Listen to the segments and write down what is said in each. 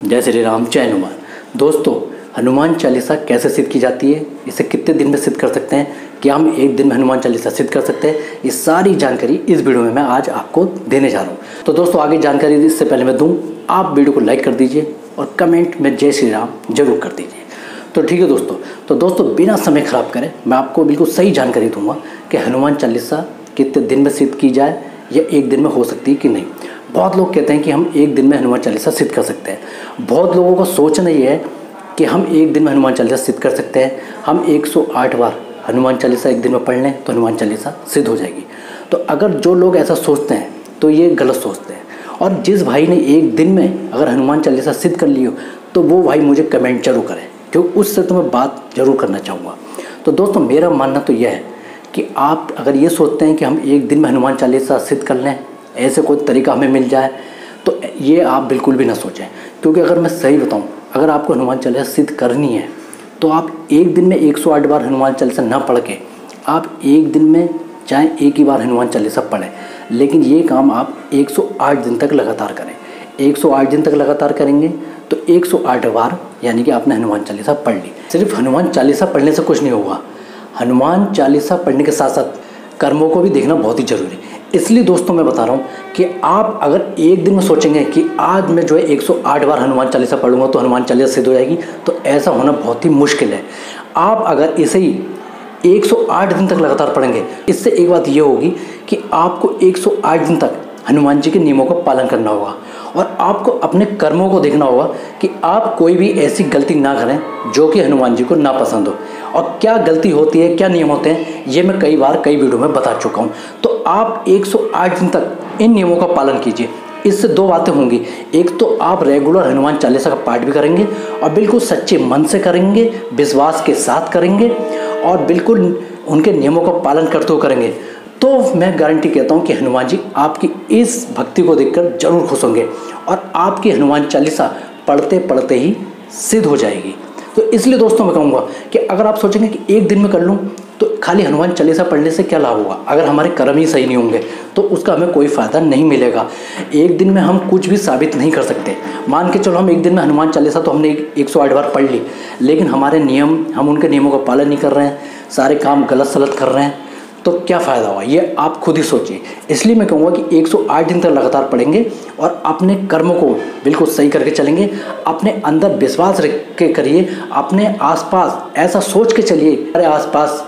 जय श्री राम, जय हनुमान। दोस्तों, हनुमान चालीसा कैसे सिद्ध की जाती है, इसे कितने दिन में सिद्ध कर सकते हैं, क्या हम एक दिन में हनुमान चालीसा सिद्ध कर सकते हैं, ये सारी जानकारी इस वीडियो में मैं आज आपको देने जा रहा हूँ। तो दोस्तों, आगे जानकारी इससे पहले मैं दूँ, आप वीडियो को लाइक कर दीजिए और कमेंट में जय श्री राम जरूर कर दीजिए। तो ठीक है दोस्तों, बिना समय खराब करें मैं आपको बिल्कुल सही जानकारी दूंगा कि हनुमान चालीसा कितने दिन में सिद्ध की जाए या एक दिन में हो सकती है कि नहीं। बहुत लोग कहते हैं कि हम एक दिन में हनुमान चालीसा सिद्ध कर सकते हैं। बहुत लोगों का सोचना ये है कि हम एक दिन में हनुमान चालीसा सिद्ध कर सकते हैं, हम 108 बार हनुमान चालीसा एक दिन में पढ़ लें तो हनुमान चालीसा सिद्ध हो जाएगी। तो अगर जो लोग ऐसा सोचते हैं तो ये गलत सोचते हैं। और जिस भाई ने एक दिन में अगर हनुमान चालीसा सिद्ध कर ली हो तो वो भाई मुझे कमेंट जरूर करें, क्योंकि उससे तो मैं बात जरूर करना चाहूँगा। तो दोस्तों, मेरा मानना तो यह है कि आप अगर ये सोचते हैं कि हम एक दिन में हनुमान चालीसा सिद्ध कर लें, ऐसे कोई तरीका हमें मिल जाए, तो ये आप बिल्कुल भी ना सोचें। क्योंकि अगर मैं सही बताऊं, अगर आपको हनुमान चालीसा सिद्ध करनी है तो आप एक दिन में 108 बार हनुमान चालीसा ना पढ़ के आप एक दिन में चाहे एक ही बार हनुमान चालीसा पढ़ें, लेकिन ये काम आप 108 दिन तक लगातार करें। 108 दिन तक लगातार करेंगे तो 108 बार यानी कि आपने हनुमान चालीसा पढ़ ली। सिर्फ हनुमान चालीसा पढ़ने से कुछ नहीं होगा, हनुमान चालीसा पढ़ने के साथ साथ कर्मों को भी देखना बहुत ही जरूरी है। इसलिए दोस्तों मैं बता रहा हूँ कि आप अगर एक दिन में सोचेंगे कि आज मैं जो है 108 बार हनुमान चालीसा पढ़ूंगा तो हनुमान चालीसा सिद्ध हो जाएगी, तो ऐसा होना बहुत ही मुश्किल है। आप अगर इसे ही 108 दिन तक लगातार पढ़ेंगे, इससे एक बात ये होगी कि आपको 108 दिन तक हनुमान जी के नियमों का पालन करना होगा और आपको अपने कर्मों को देखना होगा कि आप कोई भी ऐसी गलती ना करें जो कि हनुमान जी को ना पसंद हो। और क्या गलती होती है, क्या नियम होते हैं, ये मैं कई बार कई वीडियो में बता चुका हूँ। तो आप 108 दिन तक इन नियमों का पालन कीजिए। इससे दो बातें होंगी, एक तो आप रेगुलर हनुमान चालीसा का पाठ भी करेंगे और बिल्कुल सच्चे मन से करेंगे, विश्वास के साथ करेंगे और बिल्कुल उनके नियमों का पालन करते हुए करेंगे, तो मैं गारंटी कहता हूँ कि हनुमान जी आपकी इस भक्ति को देखकर जरूर खुश होंगे और आपकी हनुमान चालीसा पढ़ते पढ़ते ही सिद्ध हो जाएगी। तो इसलिए दोस्तों मैं कहूँगा कि अगर आप सोचेंगे कि एक दिन में कर लूँ तो खाली हनुमान चालीसा पढ़ने से क्या लाभ होगा, अगर हमारे कर्म ही सही नहीं होंगे तो उसका हमें कोई फ़ायदा नहीं मिलेगा। एक दिन में हम कुछ भी साबित नहीं कर सकते। मान के चलो हम एक दिन में हनुमान चालीसा तो हमने 108 बार पढ़ ली, लेकिन हमारे नियम, हम उनके नियमों का पालन नहीं कर रहे हैं, सारे काम गलत सलत कर रहे हैं, तो क्या फ़ायदा हुआ, ये आप खुद ही सोचिए। इसलिए मैं कहूँगा कि 108 दिन तक लगातार पढ़ेंगे और अपने कर्मों को बिल्कुल सही करके चलेंगे। अपने अंदर विश्वास रख के करिए, अपने आसपास ऐसा सोच के चलिए हमारे आसपास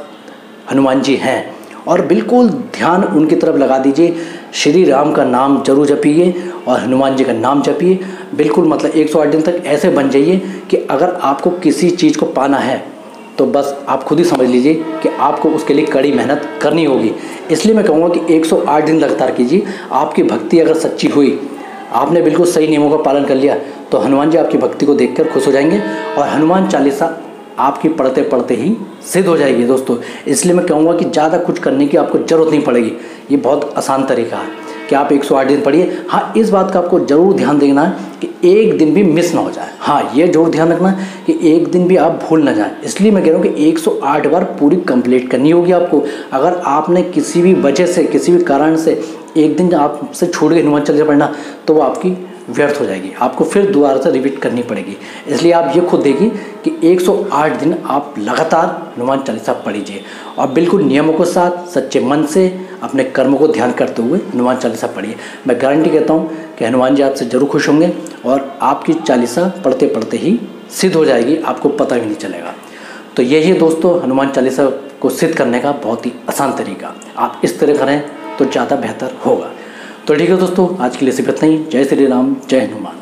हनुमान जी हैं और बिल्कुल ध्यान उनकी तरफ लगा दीजिए। श्री राम का नाम जरूर जपिए और हनुमान जी का नाम जपिए। बिल्कुल मतलब 108 दिन तक ऐसे बन जाइए कि अगर आपको किसी चीज़ को पाना है तो बस आप खुद ही समझ लीजिए कि आपको उसके लिए कड़ी मेहनत करनी होगी। इसलिए मैं कहूँगा कि 108 दिन लगातार कीजिए। आपकी भक्ति अगर सच्ची हुई, आपने बिल्कुल सही नियमों का पालन कर लिया, तो हनुमान जी आपकी भक्ति को देखकर खुश हो जाएंगे और हनुमान चालीसा आपकी पढ़ते पढ़ते ही सिद्ध हो जाएगी दोस्तों। इसलिए मैं कहूँगा कि ज़्यादा कुछ करने की आपको ज़रूरत नहीं पड़ेगी। ये बहुत आसान तरीका है कि आप 108 दिन पढ़िए। हाँ, इस बात का आपको ज़रूर ध्यान देना है कि एक दिन भी मिस ना हो जाए। हाँ, ये जरूर ध्यान रखना कि एक दिन भी आप भूल ना जाएं। इसलिए मैं कह रहा हूँ कि 108 बार पूरी कंप्लीट करनी होगी आपको। अगर आपने किसी भी वजह से, किसी भी कारण से एक दिन आपसे छूट गई हनुमान चालीसा पढ़ना, तो वो आपकी व्यर्थ हो जाएगी, आपको फिर दोबारा से रिपीट करनी पड़ेगी। इसलिए आप ये खुद देखिए कि 108 दिन आप लगातार हनुमान चालीसा पढ़िए और बिल्कुल नियमों के साथ सच्चे मन से अपने कर्मों को ध्यान करते हुए हनुमान चालीसा पढ़िए। मैं गारंटी कहता हूँ कि हनुमान जी आपसे जरूर खुश होंगे और आपकी चालीसा पढ़ते पढ़ते ही सिद्ध हो जाएगी, आपको पता भी नहीं चलेगा। तो यही है दोस्तों हनुमान चालीसा को सिद्ध करने का बहुत ही आसान तरीका। आप इस तरह करें तो ज़्यादा बेहतर होगा। तो ठीक है दोस्तों, आज के लिए सिर्फ इतना ही। जय श्री राम, जय हनुमान।